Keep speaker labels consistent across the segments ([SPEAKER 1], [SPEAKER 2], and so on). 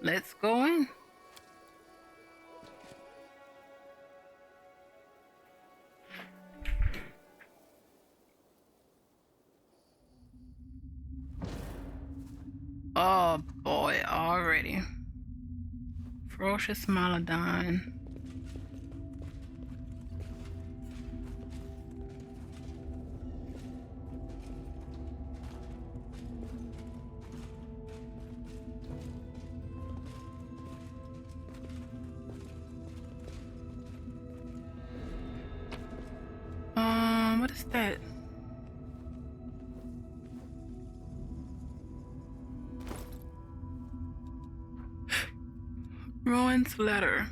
[SPEAKER 1] Let's go in. Oh boy, already. Ferocious Maladon. What is that? Rowan's letter.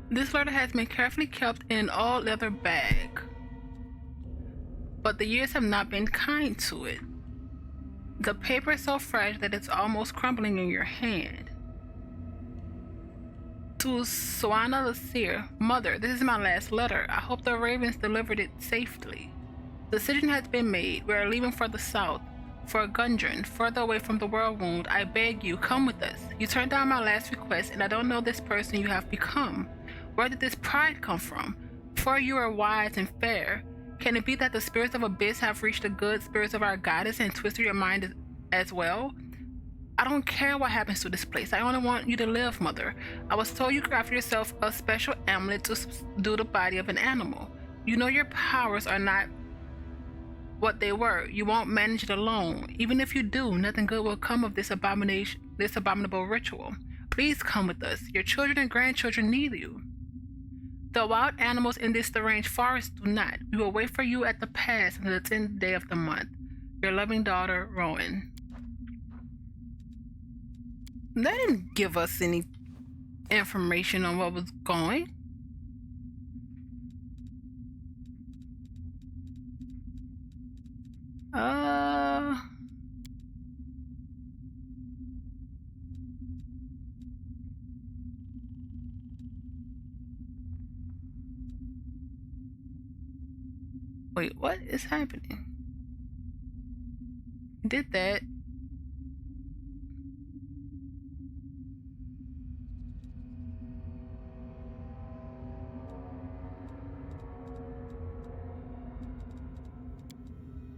[SPEAKER 1] This letter has been carefully kept in an old leather bag, but the years have not been kind to it. The paper is so fragile that it's almost crumbling in your hand. To Swana the Seer, Mother, this is my last letter. I hope the ravens delivered it safely. The decision has been made. We are leaving for the south, for Gudrin, further away from the world wound. I beg you, come with us. You turned down my last request, and I don't know this person you have become. Where did this pride come from? For you are wise and fair. Can it be that the spirits of abyss have reached the good spirits of our goddess and twisted your mind as well? I don't care what happens to this place. I only want you to live, Mother. I was told you craft yourself a special amulet to subdue the body of an animal. You know your powers are not what they were. You won't manage it alone. Even if you do, nothing good will come of this abominable ritual. Please come with us. Your children and grandchildren need you. The wild animals in this deranged forest do not. We will wait for you at the pass until the 10th day of the month. Your loving daughter, Rowan. They didn't give us any information on what was going. Wait, what is happening? You did that.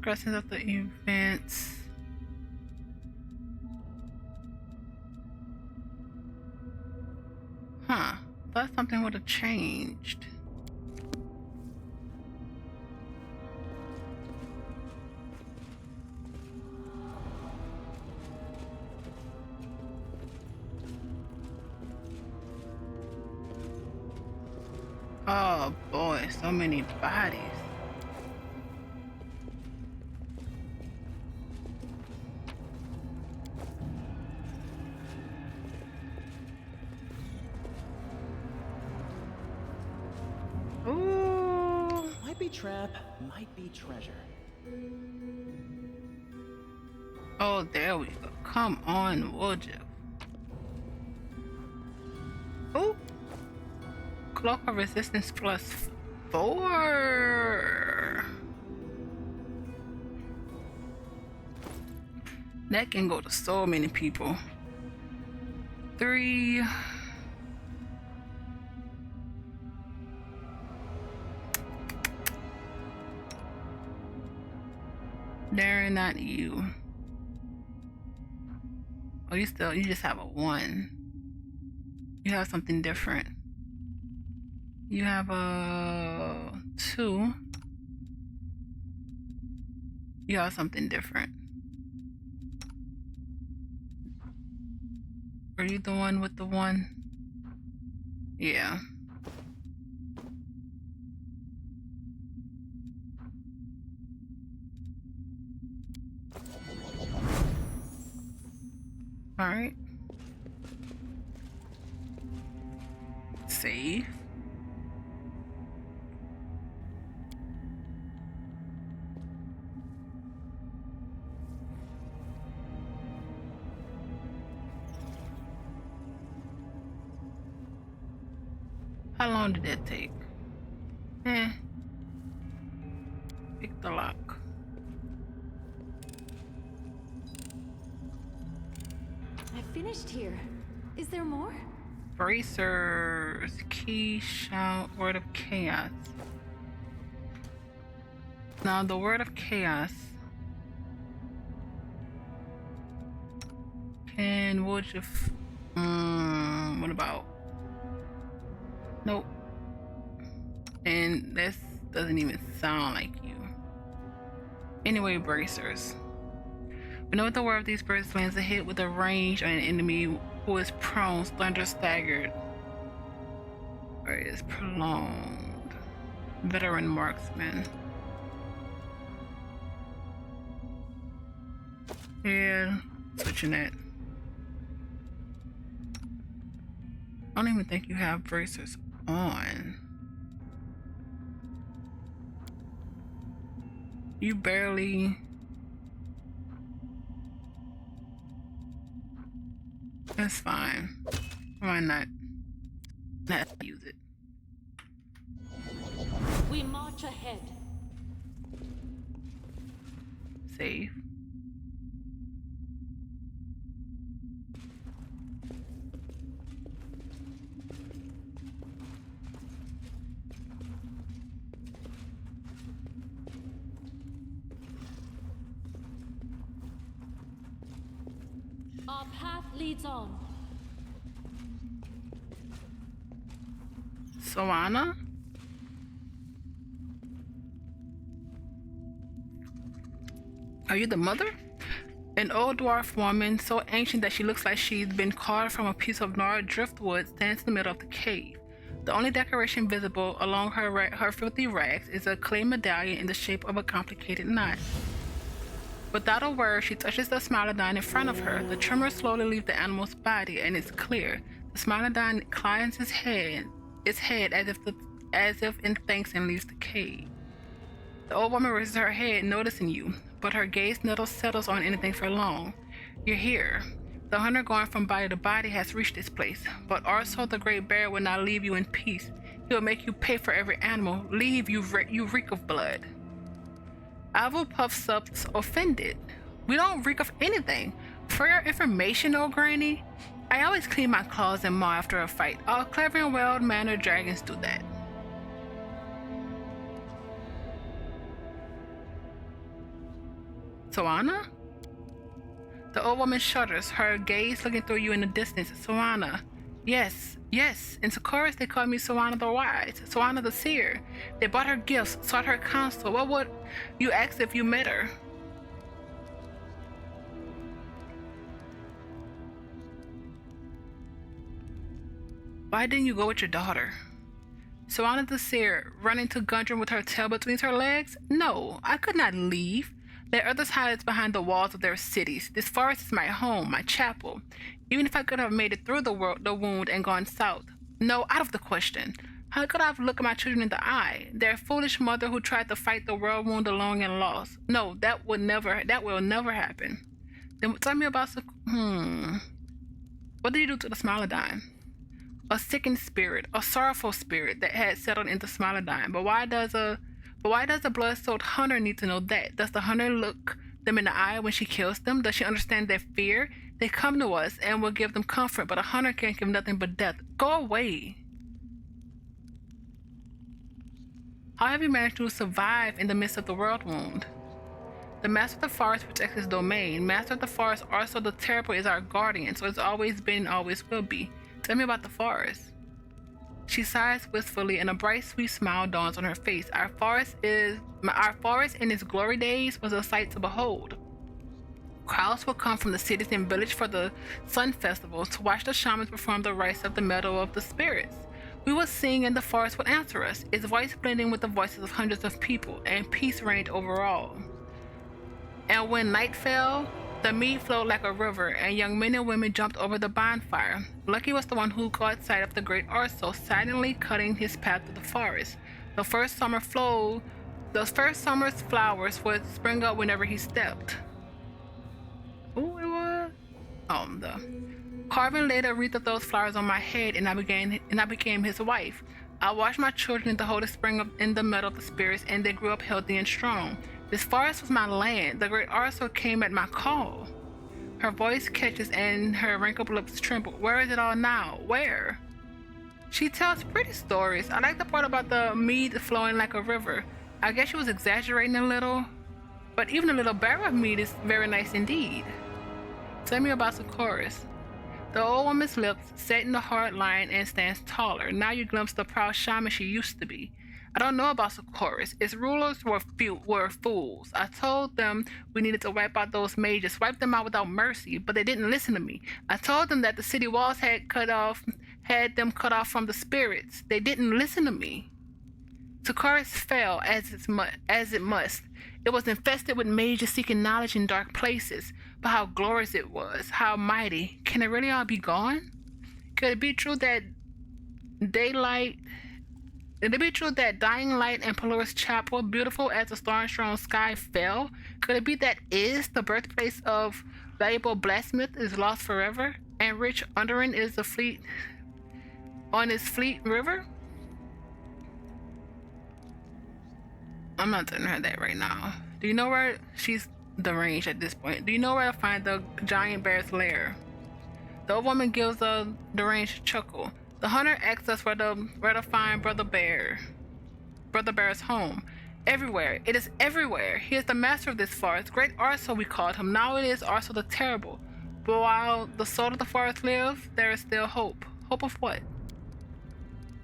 [SPEAKER 1] Progressing of the events. Huh. Thought something would have changed. Oh boy, so many bodies. Ooh.
[SPEAKER 2] Might be trap, might be treasure.
[SPEAKER 1] Oh, there we go. Come on, would you? Oh. Cloak of resistance +4. That can go to so many people. 3. Darren, not you. Oh, you just have a 1. You have something different. You have a 2. You have something different. Are you the one with the 1? Yeah. All right. Save. How long did that take? Pick the lock.
[SPEAKER 3] I finished here. Is there more?
[SPEAKER 1] Bracers, key, shout, word of chaos. Now the word of chaos. And would you what about? Nope. And this doesn't even sound like you. Anyway, bracers. Whenever the word of these birds lands a hit with a range on an enemy who is prone, thunder staggered, or is prolonged. Veteran marksman. Yeah, switching that. I don't even think you have bracers on. You barely. That's fine. Why not? Not use it.
[SPEAKER 3] We march ahead.
[SPEAKER 1] Save.
[SPEAKER 3] Our path leads on.
[SPEAKER 1] Soana? Are you the mother? An old dwarf woman, so ancient that she looks like she's been carved from a piece of gnarled driftwood, stands in the middle of the cave. The only decoration visible along her filthy rags is a clay medallion in the shape of a complicated knot. Without a word, she touches the Smilodon in front of her. The tremor slowly leaves the animal's body, and it's clear. The Smilodon inclines its head as if in thanks, and leaves the cave. The old woman raises her head, noticing you, but her gaze never settles on anything for long. You're here. The hunter going from body to body has reached this place, but also the great bear will not leave you in peace. He will make you pay for every animal. Leave, you reek of blood. Avu puffs up, offended. We don't reek of anything. For your information, old granny, I always clean my claws and maw after a fight. All clever and well-mannered dragons do that. Soana? The old woman shudders, her gaze looking through you in the distance. Soana. Yes. In Socorus, they call me Soana the Wise, Soana the Seer. They bought her gifts, sought her counsel. What would you ask if you met her? Why didn't you go with your daughter? Soana the Seer, running to Gudrin with her tail between her legs? No, I could not leave. Let others hide behind the walls of their cities. This forest is my home, my chapel. Even if I could have made it through the wound and gone south. No, out of the question. How could I have looked my children in the eye? Their foolish mother who tried to fight the world wound alone and lost. No, that will never happen. Then tell me about What did you do to the Smilodon? A sickened spirit, a sorrowful spirit that had settled into Smilodon. But why does a blood-soaked hunter need to know that? Does the hunter look them in the eye when she kills them? Does she understand their fear? They come to us and will give them comfort, but a hunter can't give nothing but death. Go away. How have you managed to survive in the midst of the world wound? The Master of the Forest protects his domain. Master of the Forest, also the Terrible, is our guardian, so it's always been and always will be. Tell me about the forest. She sighs wistfully, and a bright, sweet smile dawns on her face. Our forest in its glory days was a sight to behold. Crowds will come from the cities and villages for the Sun Festival to watch the shamans perform the rites of the Meadow of the Spirits. We would sing, and the forest would answer us, its voice blending with the voices of hundreds of people, and peace reigned over all. And when night fell, the mead flowed like a river, and young men and women jumped over the bonfire. Lucky was the one who caught sight of the great Arso, silently cutting his path through the forest. The first summer's flowers would spring up whenever he stepped. Who it was? The Carvin laid a wreath of those flowers on my head, and I became his wife. I watched my children in the holy spring in the meadow of the spirits, and they grew up healthy and strong. This forest was my land. The great Arso came at my call. Her voice catches and her wrinkled lips tremble. Where is it all now? Where? She tells pretty stories. I like the part about the mead flowing like a river. I guess she was exaggerating a little, but even a little barrel of mead is very nice indeed. Tell me about Socorus. The old woman's lips set in a hard line and stands taller. Now you glimpse the proud shaman she used to be. I don't know about Socorus. Its rulers were fools. I told them we needed to wipe out those mages, wipe them out without mercy, but they didn't listen to me. I told them that the city walls had them cut off from the spirits. They didn't listen to me. Socorus fell as it must. It was infested with mages seeking knowledge in dark places. But how glorious it was, how mighty. Can it really all be gone? Could it be true that Dying Light and Polaris Chapel, beautiful as the star-strewn sky, fell? Could it be that the birthplace of valuable blacksmith, is lost forever, and rich Underin is the fleet on its fleet river? I'm not telling her that right now. Do you know where she's deranged at this point? Do you know where to find the giant bear's lair? The old woman gives a deranged chuckle. The hunter asks us where to find Brother Bear's home. Everywhere. It is everywhere. He is the master of this forest. Great Arso we called him. Now it is Arso the Terrible. But while the soul of the forest lives, there is still hope. Hope of what?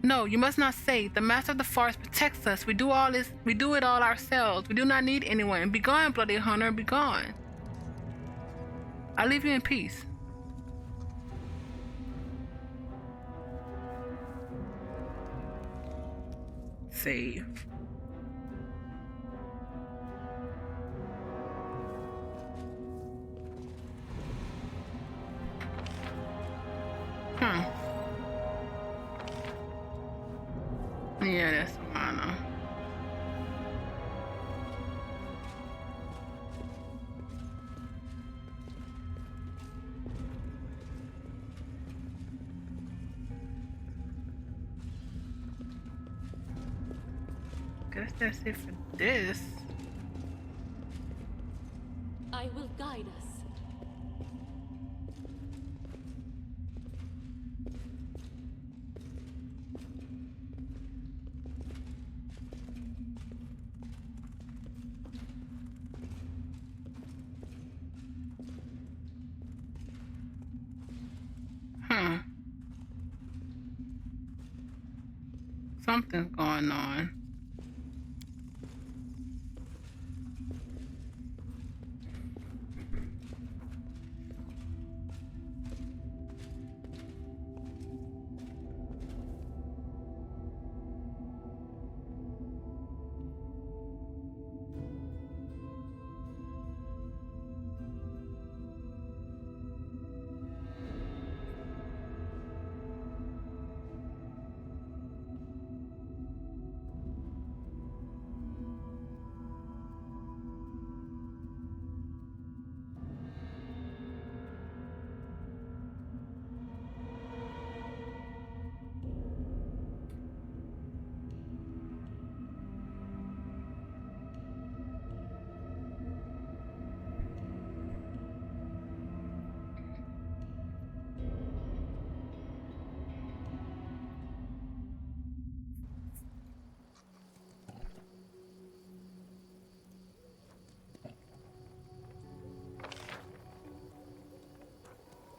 [SPEAKER 1] No, you must not say. The master of the forest protects us. We do it all ourselves. We do not need anyone. Be gone, bloody hunter, be gone. I leave you in peace. Save. Yeah, that's Moana. Guess that's it for this.
[SPEAKER 3] I will guide us.
[SPEAKER 1] Something's going on.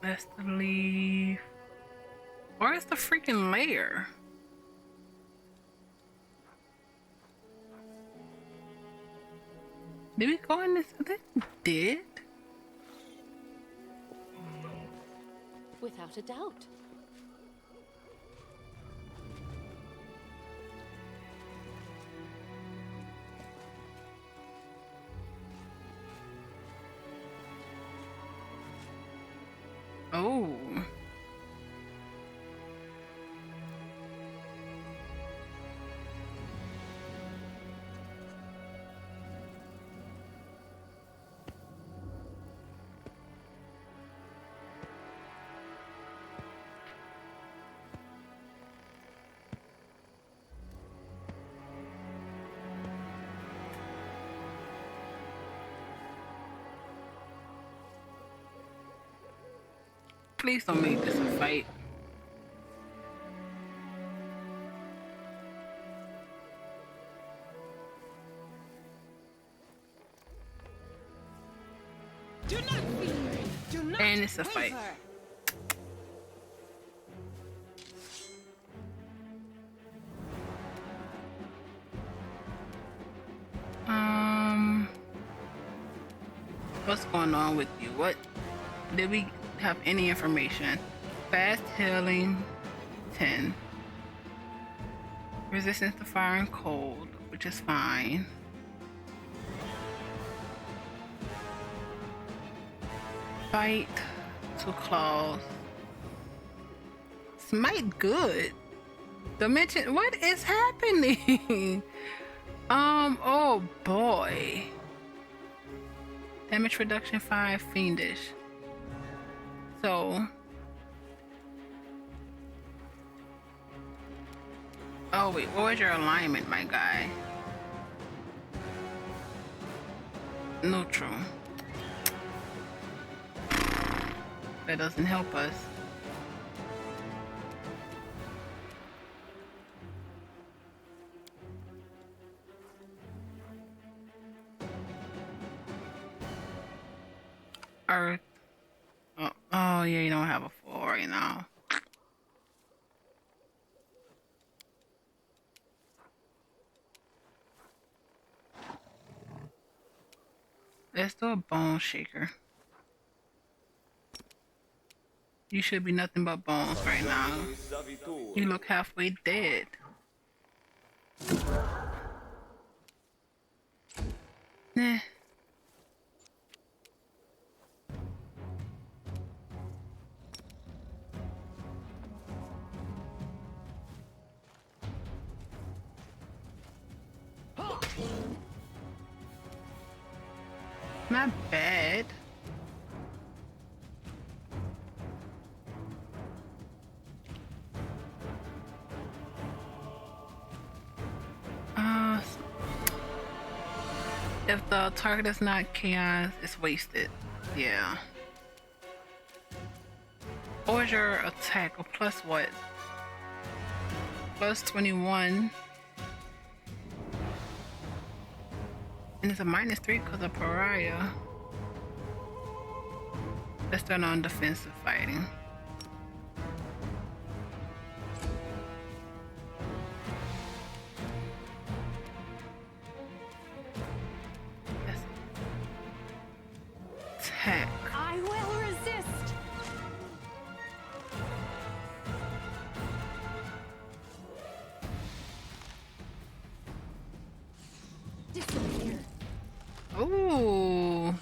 [SPEAKER 1] That's the leaf. Where's the freaking lair? Did we go in this? I think we did.
[SPEAKER 3] Without a doubt.
[SPEAKER 1] Oh. Please don't make this a fight.
[SPEAKER 4] Do not fear. Do not
[SPEAKER 1] And it's a fight.
[SPEAKER 4] waver.
[SPEAKER 1] What's going on with you? What did we have any information? Fast healing 10. Resistance to fire and cold, which is fine. Fight 2 claws. Smite good. Dimension, what is happening? Oh boy. Damage reduction 5, fiendish. So, oh wait, what was your alignment, my guy? Neutral. That doesn't help us. Earth. Oh yeah, you don't have a 4 right now. Let's do a bone shaker. You should be nothing but bones right now. You look halfway dead. Nah. Not bad. If the target is not chaos, it's wasted. Yeah. What was your attack? Or plus what? Plus 21. And it's a -3 because of pariah. Let's turn on defensive fighting. Attack.
[SPEAKER 3] I will resist. Disappear.
[SPEAKER 1] Ooh.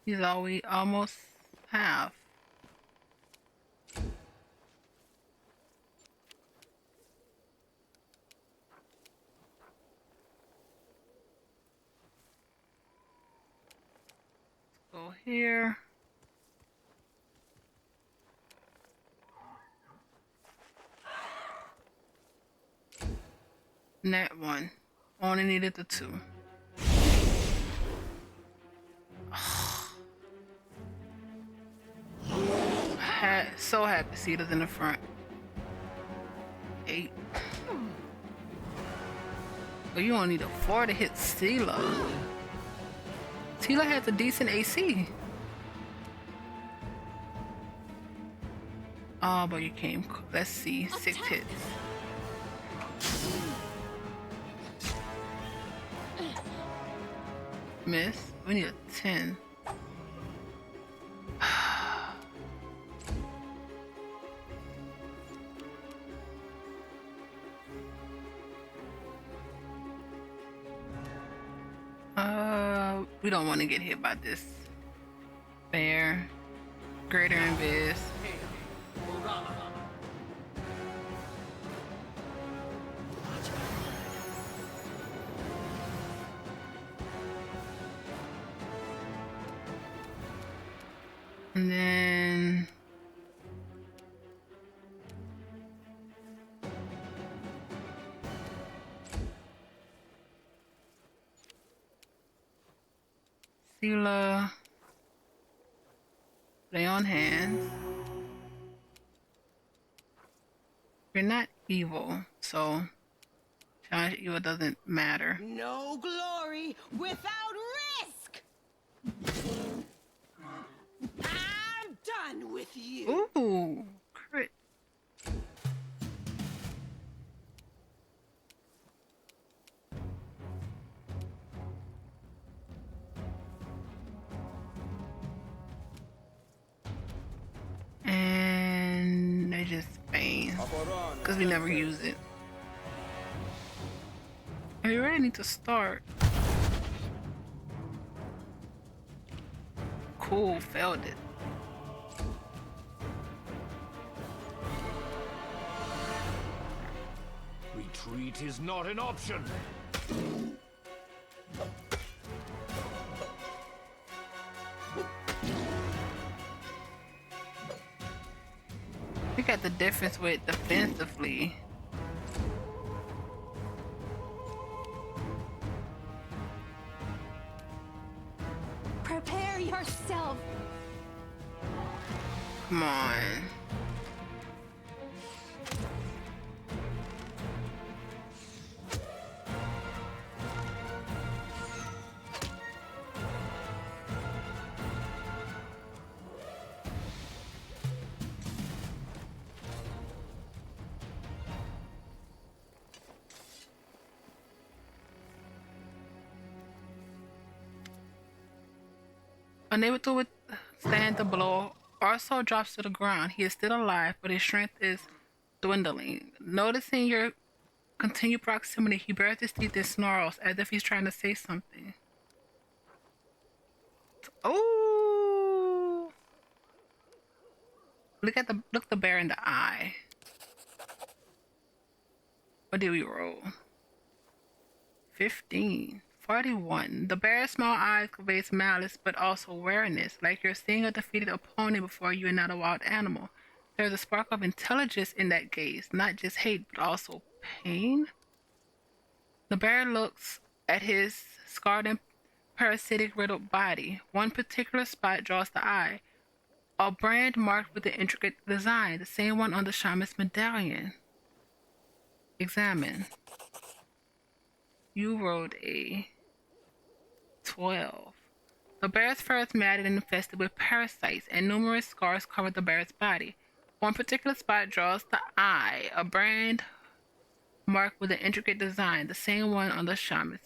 [SPEAKER 1] He's all we almost have. Go here. That one. Only needed the 2. So happy to see us in the front. 8. But you only need a 4 to hit Sela. Sela has a decent AC. Oh, but you came. Let's see. 6 hits. Miss. We need a 10. We don't want to get hit by this bear. Greater invis. And then Sela. Lay on hands. You're not evil, so challenge evil doesn't matter.
[SPEAKER 4] No glory without risk. I'm done with you.
[SPEAKER 1] Ooh, crit. And they just bang because we never use it. We really need to start. Cool, failed it.
[SPEAKER 5] Retreat is not an option.
[SPEAKER 1] Look at the difference with defensively.
[SPEAKER 3] Prepare yourself.
[SPEAKER 1] Come on. Unable to withstand the blow, Arso drops to the ground. He is still alive, but his strength is dwindling. Noticing your continued proximity, he bares his teeth and snarls as if he's trying to say something. Oh! Look the bear in the eye. What did we roll? 15. 41. The bear's small eyes conveys malice, but also awareness, like you're seeing a defeated opponent before you and not a wild animal. There's a spark of intelligence in that gaze, not just hate, but also pain. The bear looks at his scarred and parasitic riddled body. One particular spot draws the eye. A brand marked with an intricate design, the same one on the shaman's medallion. Examine. You rolled a 12. The bear's fur is matted and infested with parasites, and numerous scars cover the bear's body. One particular spot draws the eye, a brand marked with an intricate design, the same one on the shaman's.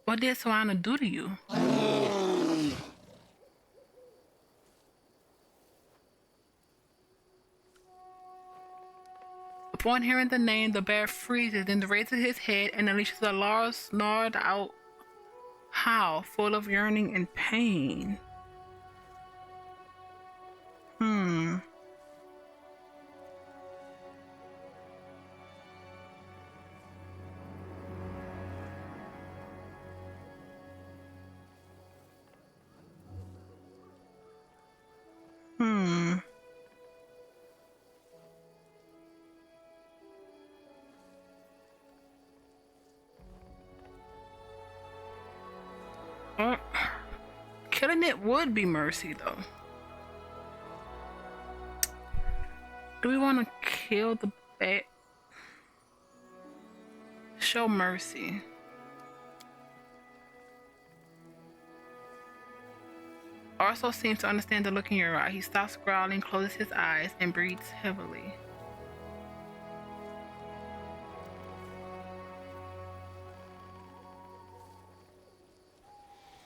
[SPEAKER 1] What did Savannah do to you? Upon hearing the name, the bear freezes, then raises his head and unleashes a large, snarled out howl full of yearning and pain. Killing it would be mercy, though. Do we want to kill the bat? Show mercy. Arso seems to understand the look in your eye. He stops growling, closes his eyes, and breathes heavily.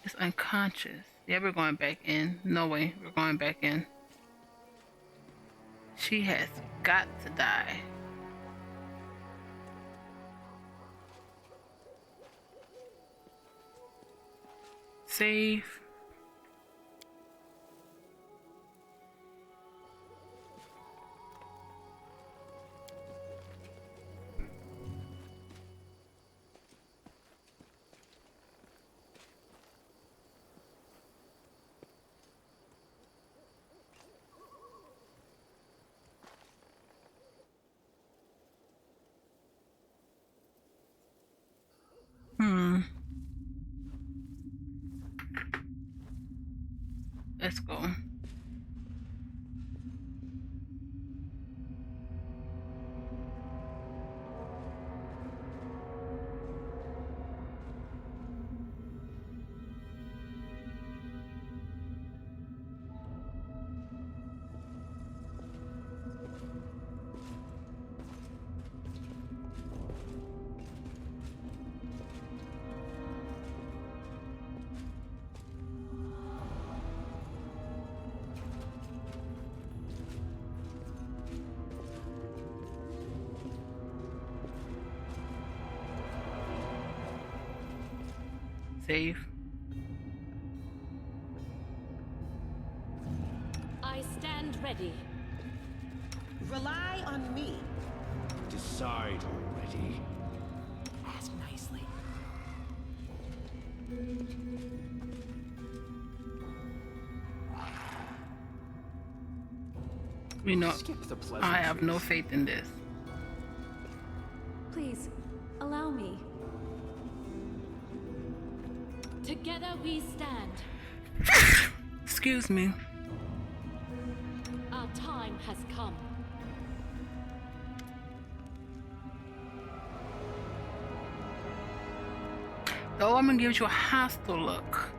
[SPEAKER 1] It's unconscious. Yeah, we're going back in. No way, we're going back in. She has got to die. Save. Let's go. Save.
[SPEAKER 6] I stand ready.
[SPEAKER 4] Rely on me.
[SPEAKER 5] Decide already.
[SPEAKER 4] Ask nicely.
[SPEAKER 1] We know
[SPEAKER 2] Skip the
[SPEAKER 1] I have no
[SPEAKER 2] pleasantries.
[SPEAKER 1] faith in this.
[SPEAKER 3] Please, allow me.
[SPEAKER 6] Together we stand.
[SPEAKER 1] Excuse me.
[SPEAKER 6] Our time has come.
[SPEAKER 1] The old woman gives you a hostile look.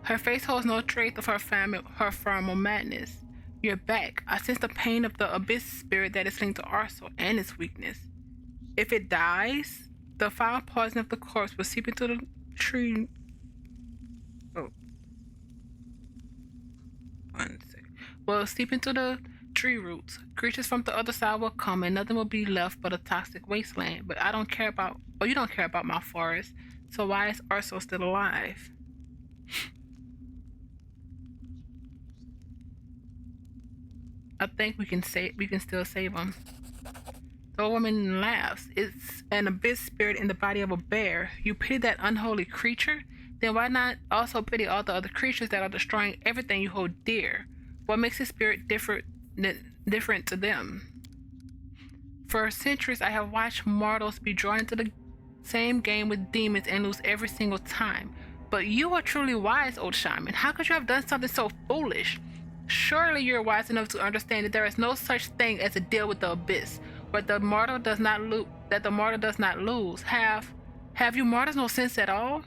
[SPEAKER 1] Her face holds no trace of her former madness. You're back. I sense the pain of the abyss spirit that is linked to Arso and its weakness. If it dies, the foul poison of the corpse will seep into the tree. Oh. One sec. Will seep into the tree roots. Creatures from the other side will come and nothing will be left but a toxic wasteland. But I don't care about, oh, you don't care about my forest. So why is Arso still alive? I think we can still save him. The old woman laughs. It's an abyss spirit in the body of a bear. You pity that unholy creature? Then why not also pity all the other creatures that are destroying everything you hold dear? What makes his spirit different to them? For centuries, I have watched mortals be drawn into the same game with demons and lose every single time. But you are truly wise, old shaman. How could you have done something so foolish? Surely you're wise enough to understand that there is no such thing as a deal with the abyss, where the mortal does not lose. Have you mortals no sense at all?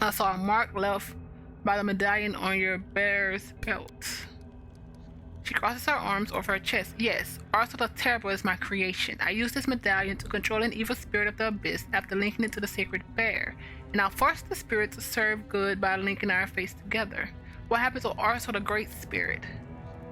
[SPEAKER 1] I saw a mark left by the medallion on your bear's belt. She crosses her arms over her chest. Yes, Arso the Terrible is my creation. I use this medallion to control an evil spirit of the abyss after linking it to the sacred bear, and I'll force the spirit to serve good by linking our fates together. What happens to Arso the Great Spirit?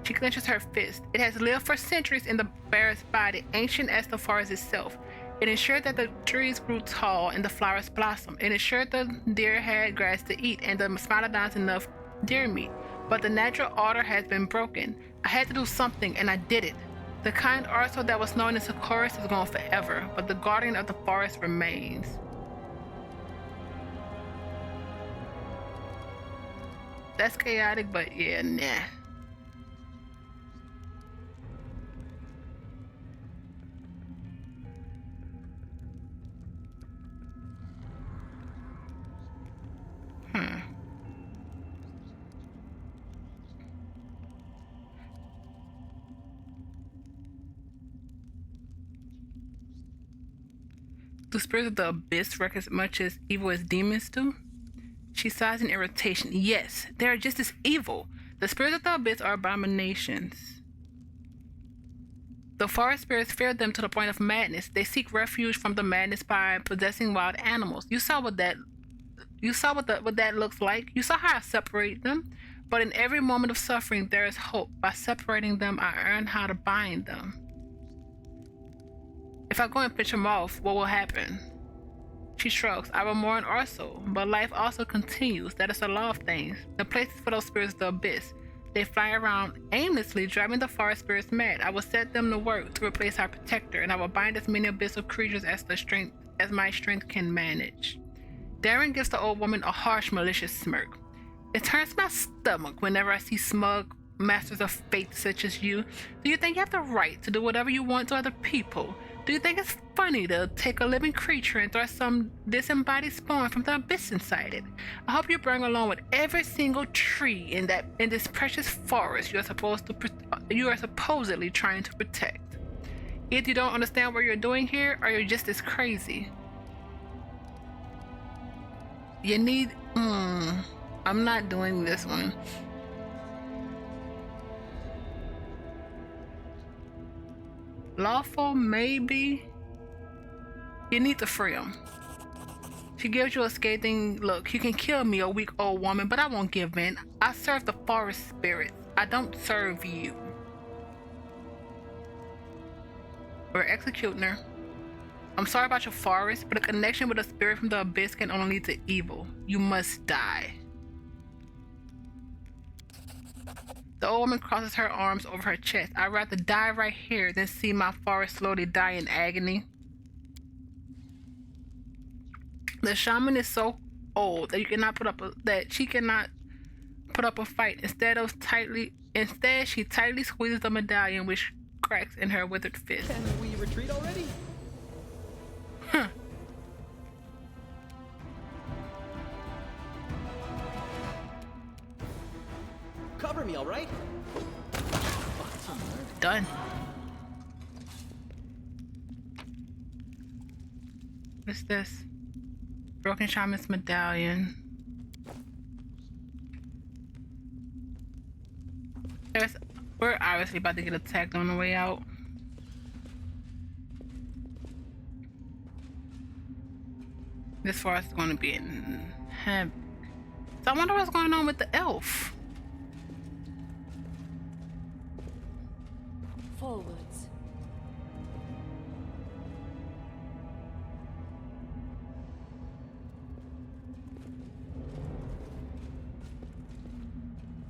[SPEAKER 1] She clenches her fist. It has lived for centuries in the bear's body, ancient as the forest itself. It ensured that the trees grew tall and the flowers blossomed. It ensured the deer had grass to eat and the smilodons enough deer meat. But the natural order has been broken. I had to do something, and I did it. The kind Arso that was known as Socorus is gone forever, but the guardian of the forest remains. That's chaotic, but yeah, nah. Do spirits of the abyss wreak as much as evil as demons do? She sighs in irritation. Yes, they are just as evil. The spirits of the abyss are abominations. The forest spirits fear them to the point of madness. They seek refuge from the madness by possessing wild animals. You saw what that looks like. You saw how I separate them. But in every moment of suffering, there is hope. By separating them, I learn how to bind them. If I go and pinch them off, what will happen? She shrugs. I will mourn Arso, but life also continues. That is the law of things. The place is for those spirits of the abyss. They fly around aimlessly, driving the forest spirits mad. I will set them to work to replace our protector, and I will bind as many abyssal creatures as my strength can manage. Darren gives the old woman a harsh, malicious smirk. It turns my stomach whenever I see smug masters of fate such as you. Do you think you have the right to do whatever you want to other people? Do you think it's funny to take a living creature and thrust some disembodied spawn from the abyss inside it? I hope you bring along with every single tree in this precious forest you are supposedly trying to protect. Either you don't understand what you're doing here, or you're just as crazy. You need. I'm not doing this one. Lawful, maybe. You need to free him. She gives you a scathing look. You can kill me, a weak old woman, but I won't give in. I serve the forest spirits. I don't serve you. We're executing her. I'm sorry about your forest, but a connection with a spirit from the abyss can only lead to evil. You must die. The old woman crosses her arms over her chest. I'd rather die right here than see my forest slowly die in agony. The shaman is so old that she cannot put up a fight. Instead, she tightly squeezes the medallion, which cracks in her withered fist.
[SPEAKER 2] Can we retreat already?
[SPEAKER 1] Huh.
[SPEAKER 2] Cover me, all right?
[SPEAKER 1] Done. What's this? Broken Shaman's medallion. We're obviously about to get attacked on the way out. This forest is going to be in heaven. So I wonder what's going on with the elf.
[SPEAKER 6] Forwards.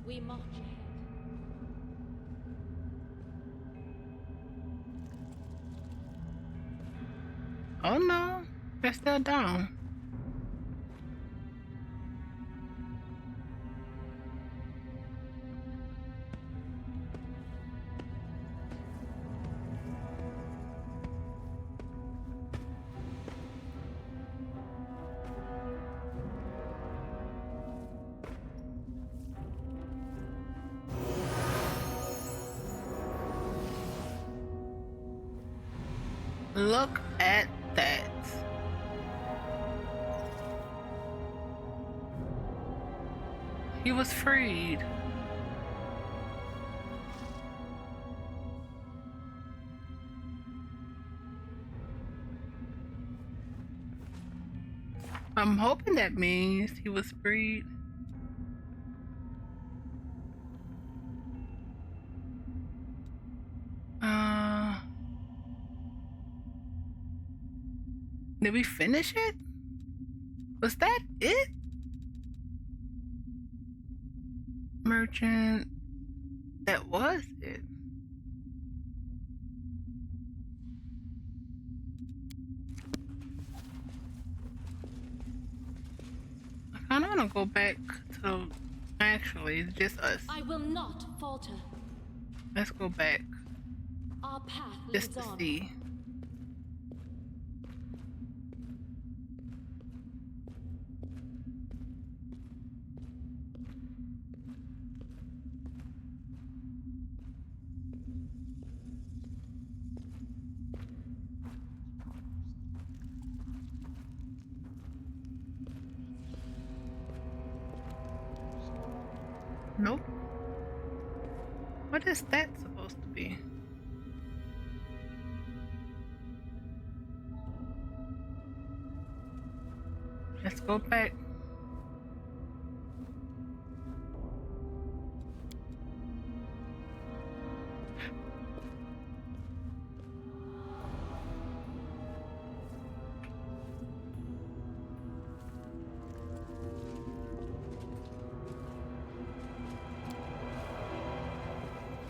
[SPEAKER 6] We march ahead.
[SPEAKER 1] Oh no, they're still down. Look at that. He was freed. I'm hoping that means he was freed. Did we finish it? Was that it? Merchant. That was it. I kind of want to go back to. Actually, it's just us.
[SPEAKER 6] I will not falter.
[SPEAKER 1] Let's go back
[SPEAKER 6] Our path
[SPEAKER 1] just
[SPEAKER 6] leads
[SPEAKER 1] to
[SPEAKER 6] on.
[SPEAKER 1] see. Nope. What is that supposed to be? Let's go back.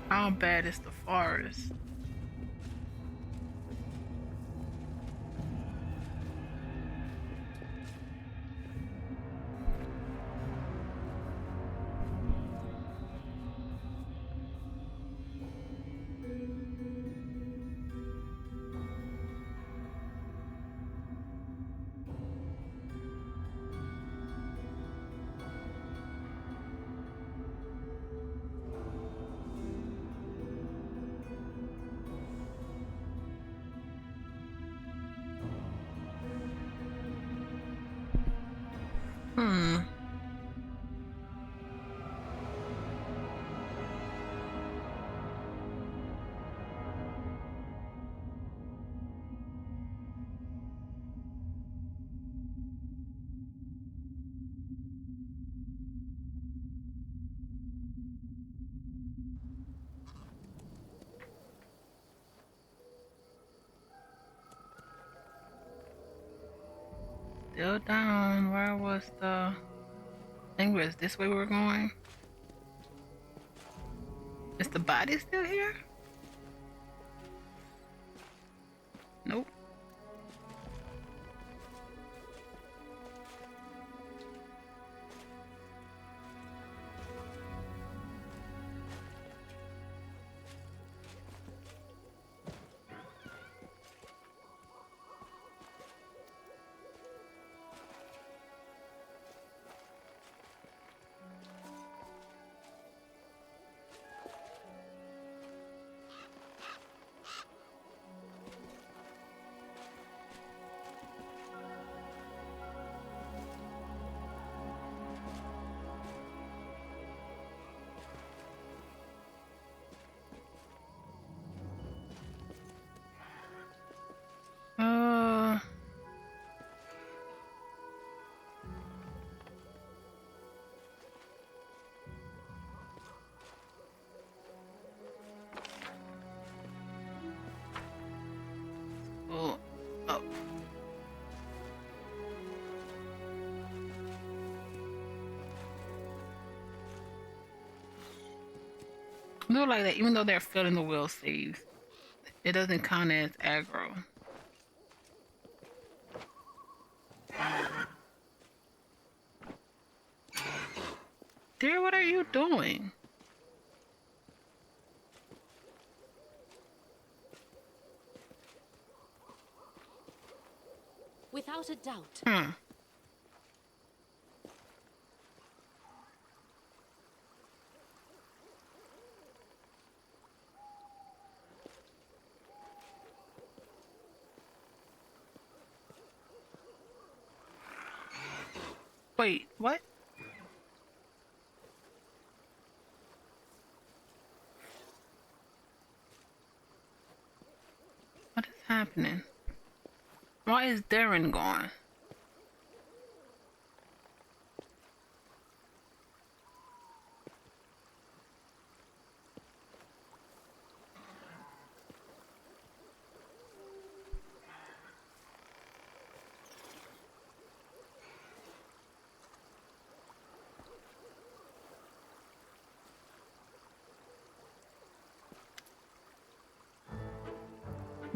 [SPEAKER 1] How bad is the forest? Still down. Where was the... I think it was this way we were going. Is the body still here? Nope. Oh. Oh. No, like that. Even though they're filling the will saves, it doesn't count as aggro. Dear, what are you doing?
[SPEAKER 6] Without a doubt.
[SPEAKER 1] Wait, what? What is happening? Why is Darren gone?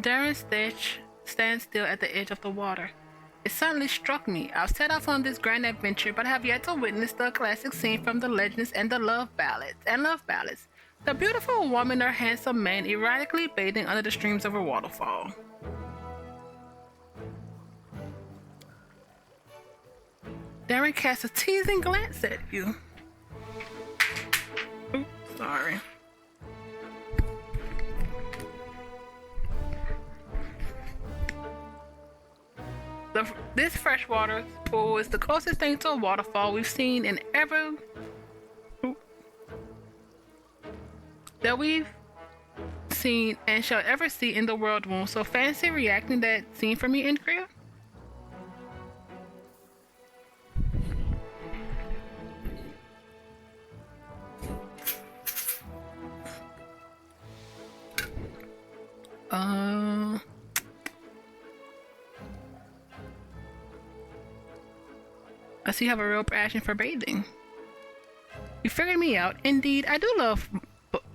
[SPEAKER 1] Darren Stitch stands still at the edge of the water. It suddenly struck me. I've set off on this grand adventure, but have yet to witness the classic scene from the legends and the love ballads. The beautiful woman or handsome man erratically bathing under the streams of a waterfall. Darren casts a teasing glance at you. Oops, sorry. This freshwater pool is the closest thing to a waterfall we've seen in that we've seen and shall ever see in the world womb. So fancy reacting that scene for me, Incria? I see you have a real passion for bathing. You figured me out. Indeed, I do love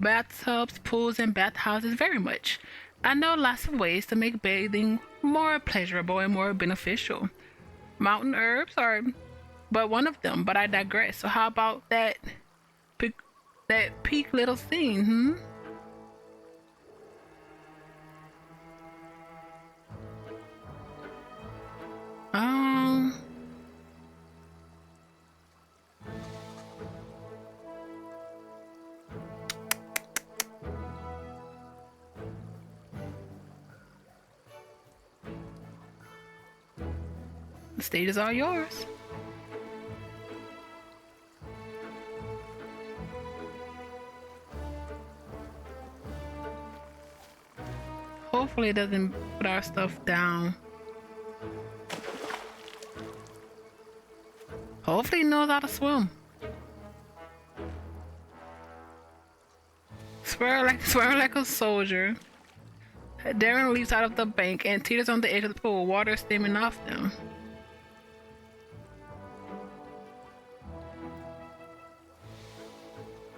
[SPEAKER 1] bathtubs, pools, and bathhouses very much. I know lots of ways to make bathing more pleasurable and more beneficial. Mountain herbs are but one of them, but I digress. So how about that peak little scene, The stage is all yours. Hopefully it doesn't put our stuff down. Hopefully he knows how to swim. Swearing like a soldier. Darren leaps out of the bank and teeters on the edge of the pool, water steaming off them.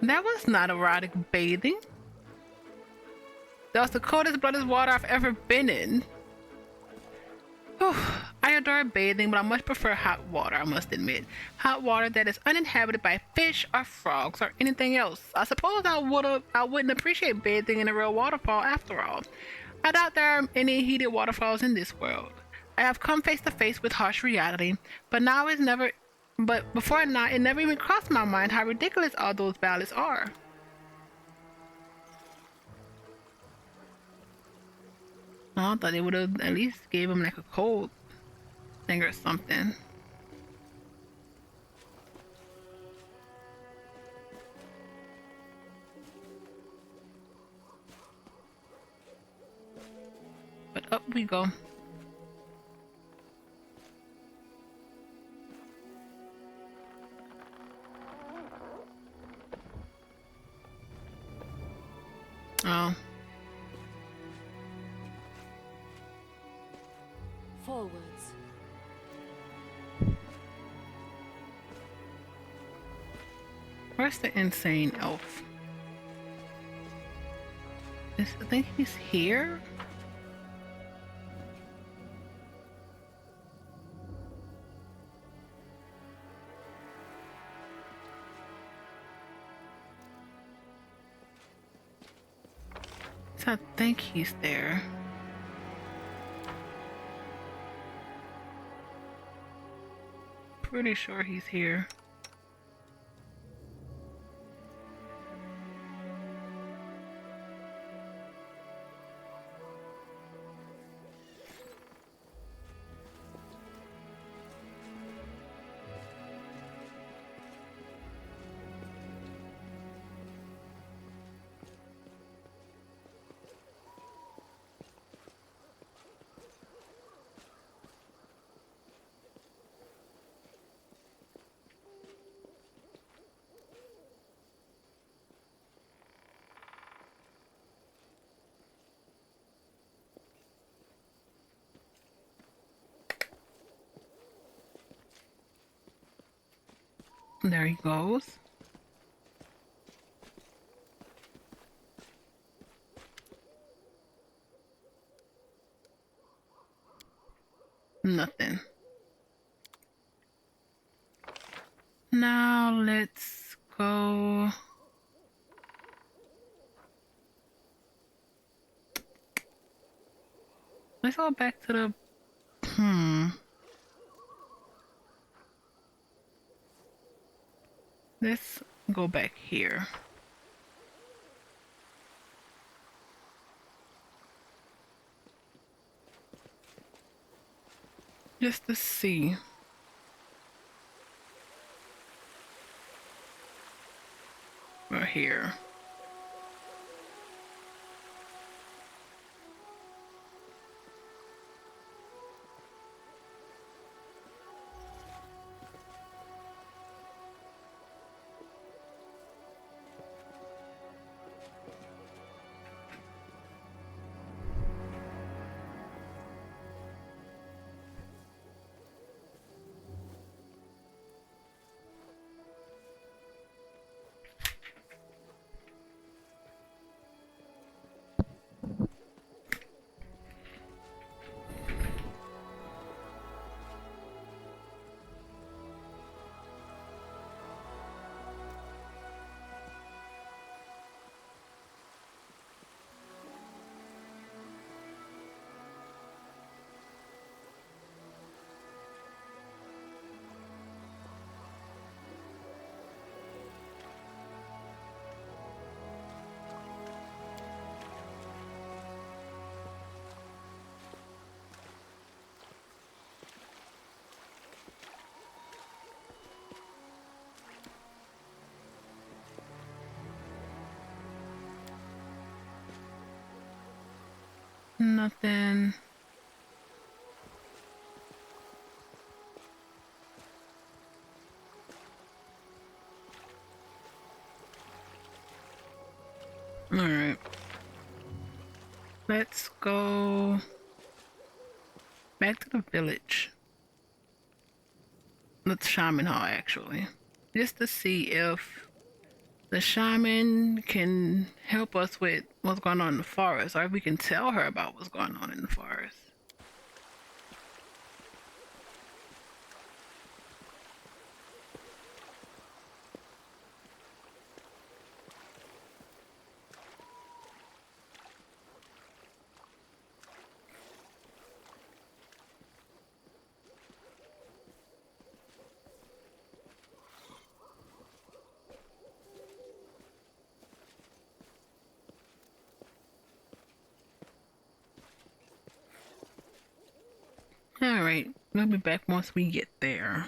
[SPEAKER 1] That was not erotic bathing. That was the coldest, bloodiest water I've ever been in. Whew. I adore bathing, but I much prefer hot water, I must admit. Hot water that is uninhabited by fish or frogs or anything else. I suppose I wouldn't appreciate bathing in a real waterfall after all. I doubt there are any heated waterfalls in this world. I have come face to face with harsh reality, but before now, it never even crossed my mind how ridiculous all those ballads are. I thought they would have at least gave him like a cold thing or something. But up we go. Oh.
[SPEAKER 6] Forwards.
[SPEAKER 1] Where's the insane elf? I think he's here? I think he's there. Pretty sure he's here. There he goes. Nothing. Now let's go. Let's go back to the Let's go back here. Just to see. We're here. Nothing. Alright. Let's go back to the village. The shaman hall, actually. Just to see if the shaman can help us with what's going on in the forest, or if we can tell her about what's going on in the forest. Alright, we'll be back once we get there.